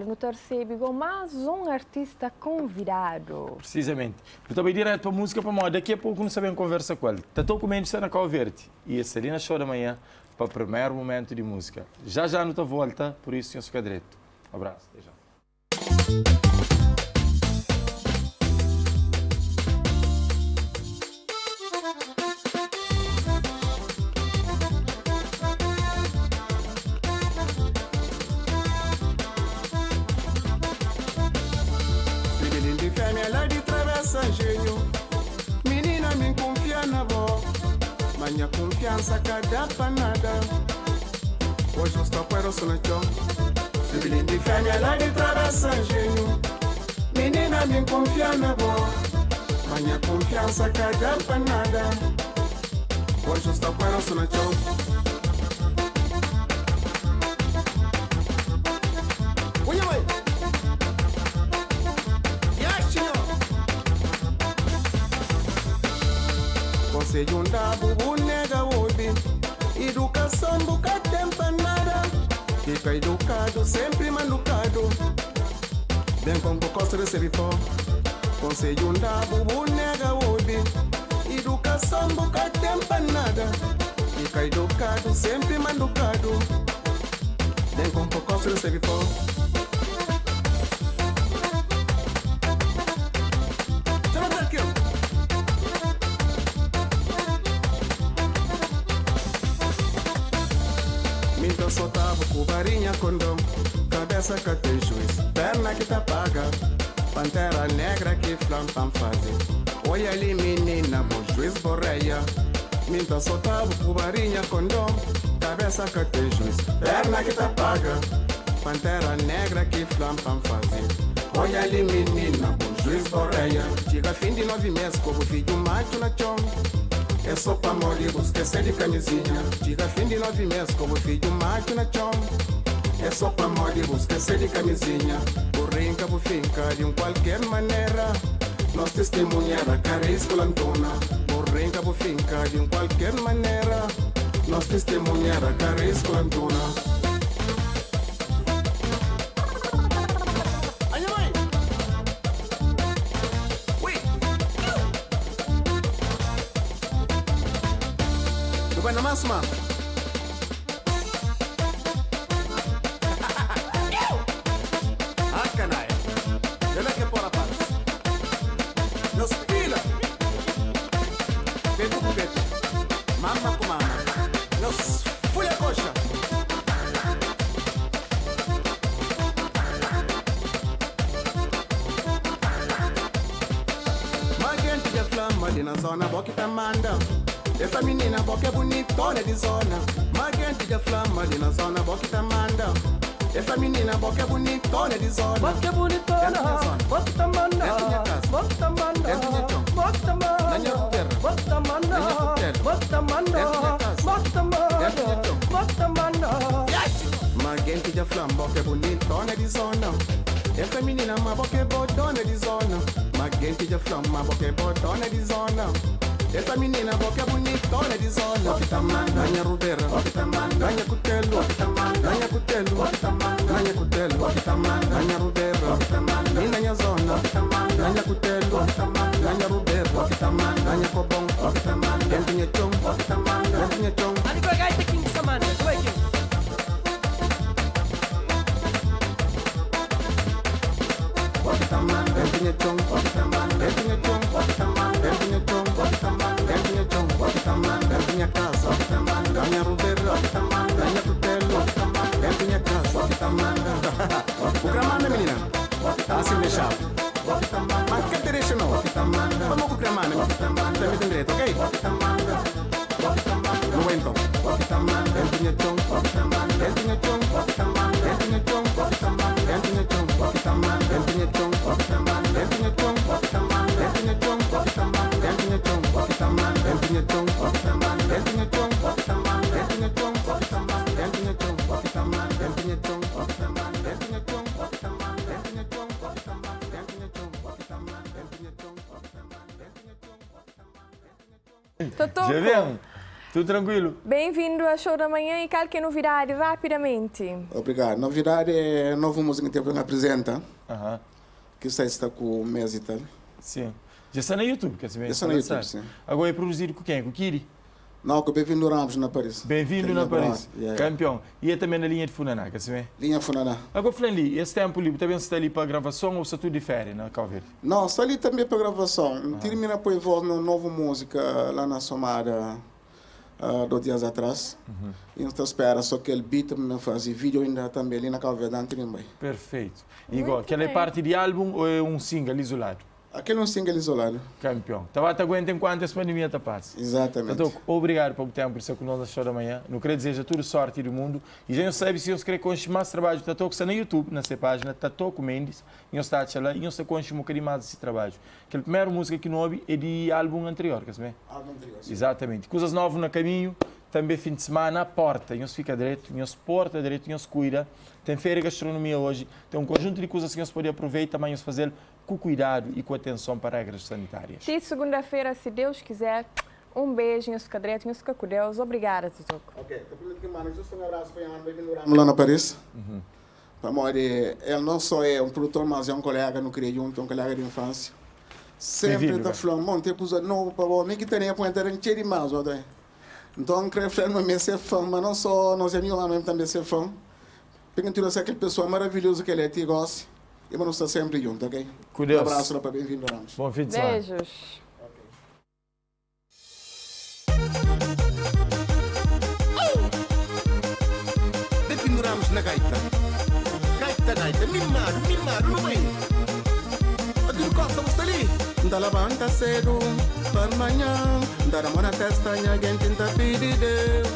Festival no Terceiro com mais um artista convidado. Precisamente. Eu também direto para a música para moda. Daqui a pouco não sabemos conversa com ele. Estou comendo na Cal Verde e a Serena Show da manhã para o primeiro momento de música. Já não está volta, por isso, senhor direito. Um abraço. Até já. Menina, me confia na vó, minha confiança cada panada. Hoje eu estou com o sonachão. Sibilim de fêmea, ela de travessa engenho. Menina, me confia na vó, minha confiança cada panada. Hoje eu estou com o sonachão. Sejunda bubu nega obi. Educação buca tempanada. Fica educado, sempre manucado. Bem com cocosta recebe pó. Sejunda bubu nega obi. Educação buca tempanada. Fica educado, sempre manucado. Bem com cocosta recebe pó. Soltava com varinha condom, cabeça que tem juiz, perna que tá paga, pantera negra que flampam fazem. Olha ali menina, bom juiz borreia. Minta soltava com varinha condom, cabeça que tem juiz, perna que tá paga, pantera negra que flampam fazem. Olha ali menina, bom juiz borreia. Chega fim de 9 meses, como filho macho na chão. É só pra morrer, esquecer de camisinha. Chega fim de 9 meses, como filho macho na chão. É só pra morrer, esquecer de camisinha. Por rinca, por finca, de qualquer maneira. Nós testemunhar a cara escolantona. Por rinca, por finca, de qualquer maneira. Nós testemunhar a cara escolantona. Buena más, ma. Ah, canai. Olha que porra paz. Nos pila. Beto com beto. Mama com mama. Nos fui a coxa. Magente de flama ali na zona, boca tá manda. Essa menina boca é bonitona de zona. Magente de flama ali na zona, boca tá manda. Essa menina boca é bonitona de zona. Boca é bonitona, boca tá manda. Boca tá manda, boca tá manda. Na minha terra, boca tá manda. Boca tá manda, boca tá manda. Boca tá manda. Magente de flama, boca é bonitona de zona. Essa menina ma boca é botona de zona. Magente de flama, boca é botona de zona. Essa menina boca é bonitona de zona. Boca tá manda, ganha rubeira. Boca tá manda, ganha cutelo. Boca tá manda, ganha cutelo. Boca tá manda, ganha cutelo. Boca tá manda, ganha rubeira. Boca tá manda, minha zona. Boca tá manda, ganha cutelo. Boca tá manda, ganha rubeira. Boca tá manda, ganha cobão. Boca tá manda, dentinha chão. Boca tá manda, dentinha chão. Ali vai ganhar esse king samana, vai aqui. Boca tá manda, dentinha chão. Boca tá manda, dentinha chão. Boca tá manda, dentinha chão. Boca tá manda, dentinha chão. Boca tá manda, dentinha casa. Boca tá manda, ganha rubeira. Boca tá manda, ganha cutelo. Boca tá manda, dentinha casa. Boca tá manda. O gramana, menina. Assim deixado. Mas que direito não? Vamos com o gramana. Também tem direito, ok? No então. Dentinha chão. Dentinha chão. Dentinha chão. Dentinha chão. Dentinha chão. Dentinha chão. Dentinha chão. Dentinha chão. Dentinha chão. Dentinha chão. Dentinha chão. Dentinha chão. Dentinha chão. Totoco, Já vemos? Tudo tranquilo? Bem-vindo ao Show da Manhã e qualquer novidade, rapidamente. Obrigado. Novidade é nova música que eu apresenta, Aham. que está com o mês e tal. Sim. Já está no YouTube, quer saber? Já está no YouTube, sim. Agora é produzido com quem? Com o Kiri? Não, com o Bem-vindo Ramos na Paris. Bem-vindo na Paris. Yeah. Campeão. E é também na linha de Funaná, quer saber? Linha Funaná. Agora, falando ali, esse tempo livre também está ali para gravação ou está tudo difere na Cabo Verde? Não, está ali também para gravação. Termina por voz na nova música lá na Somada, 2 dias atrás. E nós espera só que ele beat me fazer vídeo ainda também ali na Cabo Verde, também. Perfeito. Igual, Muito aquela é bem. parte de álbum ou é um single isolado? Aquele é um single isolado. Campeão. Estava a aguentar enquanto essa pandemia está passa. Exatamente. Então, obrigado pelo tempo por estar conosco na Show da Manhã. Não queria desejar toda sorte do mundo. E já não sabe se você quer conhecer mais trabalho do Tato, que está no YouTube, na sua página, Tato Mendes. E você está lá e você conhece um bocadinho mais desse trabalho. Aquela primeira música que não ouve é de álbum anterior, quer saber? Álbum anterior. Exatamente. Coisas novas no caminho. Também fim de semana, à porta. E você fica direito, e você porta direito, e você cuida. Tem feira de gastronomia hoje. Tem um conjunto de coisas que você pode aproveitar, mas você fazer com cuidado e com atenção para regras sanitárias. Até segunda-feira, se Deus quiser. Um beijo, em Cadreto, em com Deus. Obrigada, Tutuco. Ok, justo um abraço para o Bem-vindo Ramos lá na Paris. Ele não só é um produtor, mas é um colega no Cria Junto, um colega de infância. Sempre Bem-vindo, está falando, bom, tem coisa nova para você. Me que tem a pointer em cheio de mais, então, creio que ser fã, mas não só nós amigos lá mesmo também ser fã. Perguntou se aquela pessoa maravilhosa que ele é, te gosta. E vamos estar sempre juntos, ok? Com Deus. Um abraço lá para Bem-vindo Ramos. Bom fim de semana. Beijos. Bem-vindo Ramos na gaita. Gaita, mimado, não vem. Aquilo Costa, você ali? Da levanta cedo, para amanhã. Da mão na testa, minha gente tenta pedir Deus.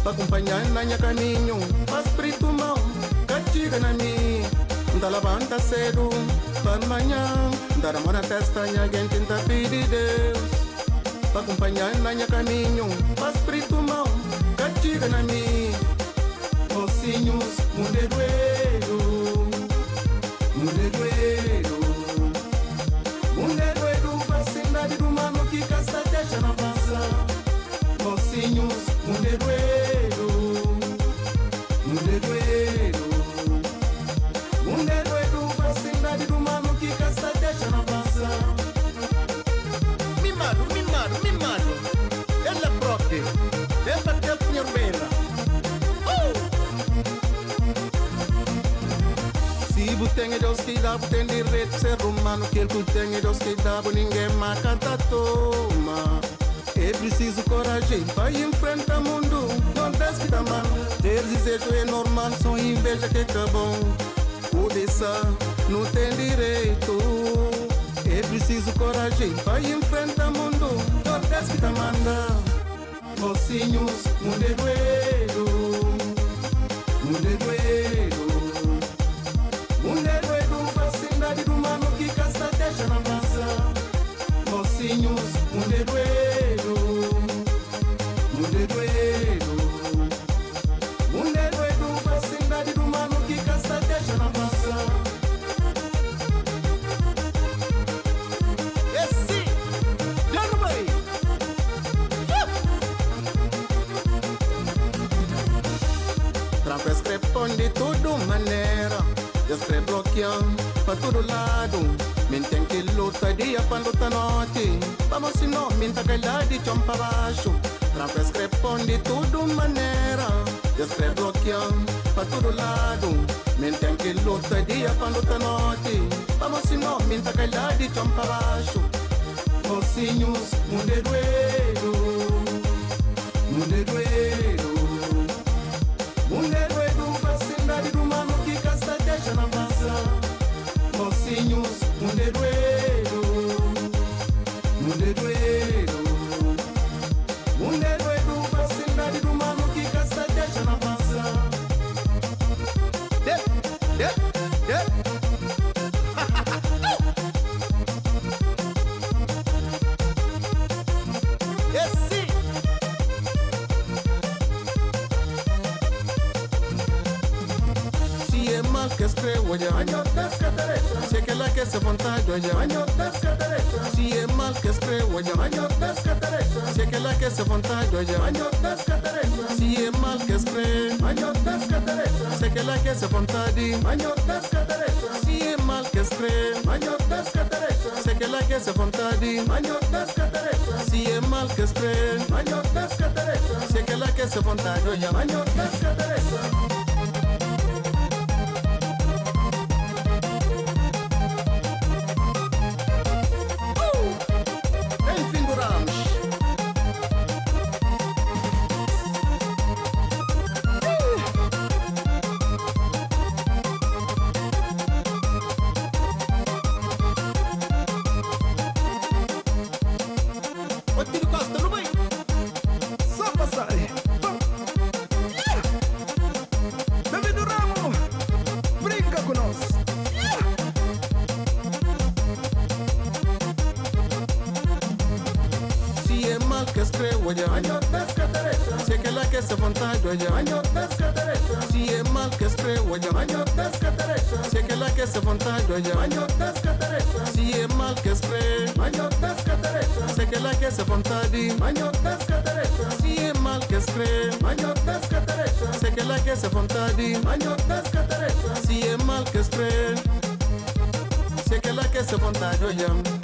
Para acompanhar na minha caminho, para espírito mal, castiga na mim. Da levanta cedo, para amanhã. Da mão na testa, minha gente tenta pedir Deus. Para acompanhar na minha caminho, para espírito mal, castiga na mim. Mocinhos, mundedoeiro, mundedoeiro, mundedoeiro, facilidade do mano que caça deixa na passa. Mocinhos, mundedoeiro, mundedoeiro, mundedoeiro, facilidade do mano que caça deixa na passa. Mimado, ela própria, ela tem a punha. Se você tem Deus que dá, você tem direito ser humano. Que ele tem Deus que dá, ninguém marca da toma. É preciso coragem para enfrentar o mundo. Não desce da mão. Ter desejo é normal, só inveja que é bom. O dessa não tem direito. É preciso coragem para enfrentar o mundo. Não desce da mão. Mocinhos, mundedoeiro, mundedoeiro. Mundedoeiro, facilidade do mano que caça deixa na massa. Mocinhos, mundedoeiro, mundedoeiro. Mundedoeiro, facilidade do mano que caça deixa na massa. Esse, dando bem. Trampa escrepão de tudo maneira. Escreve bloqueando para todo lado. Me tem que lutar dia para lutar noite. Vamos se não, me tá calhado de chão para baixo. Trampa escrepão de tudo maneira. Escreve bloqueando para todo lado. Me tem que lutar dia para lutar noite. Vamos se não, me tá calhado de chão para baixo. Mocinhos, mundedoeiro, mundedoeiro, mundedoeiro, facilidade do mano que caça deixa na massa. Mocinhos, mundedoeiro, mundedoeiro, mundedoeiro, facilidade do mano que caça deixa na massa. Esse que escrevo ya, manho desca derecha. Se que la que se vontade ya, manho desca derecha. Se é mal que escrevo ya, manho desca derecha. Se que la que se vontade ya, manho desca derecha. Se é mal que escrevo, manho desca derecha. Se que la que se vontade, manho desca derecha. Se é mal que escrevo, manho desca derecha. Se que la que se vontade, manho desca derecha. Se é mal que escrevo, manho desca derecha. Se que la que se vontade ya, manho desca derecha. Se que la que se vontade ya, manho desca derecha. Se é mal que escrevo ya, manho desca derecha. Se que la que se vontade ya, manho desca derecha. Se é mal que escrevo, manho desca derecha. Se que la que se vontade, manho desca derecha. Se é mal que escrevo, manho desca derecha. Se que la que se vontade, manho desca derecha. Se é mal que escrevo, se que la que se vontade ya.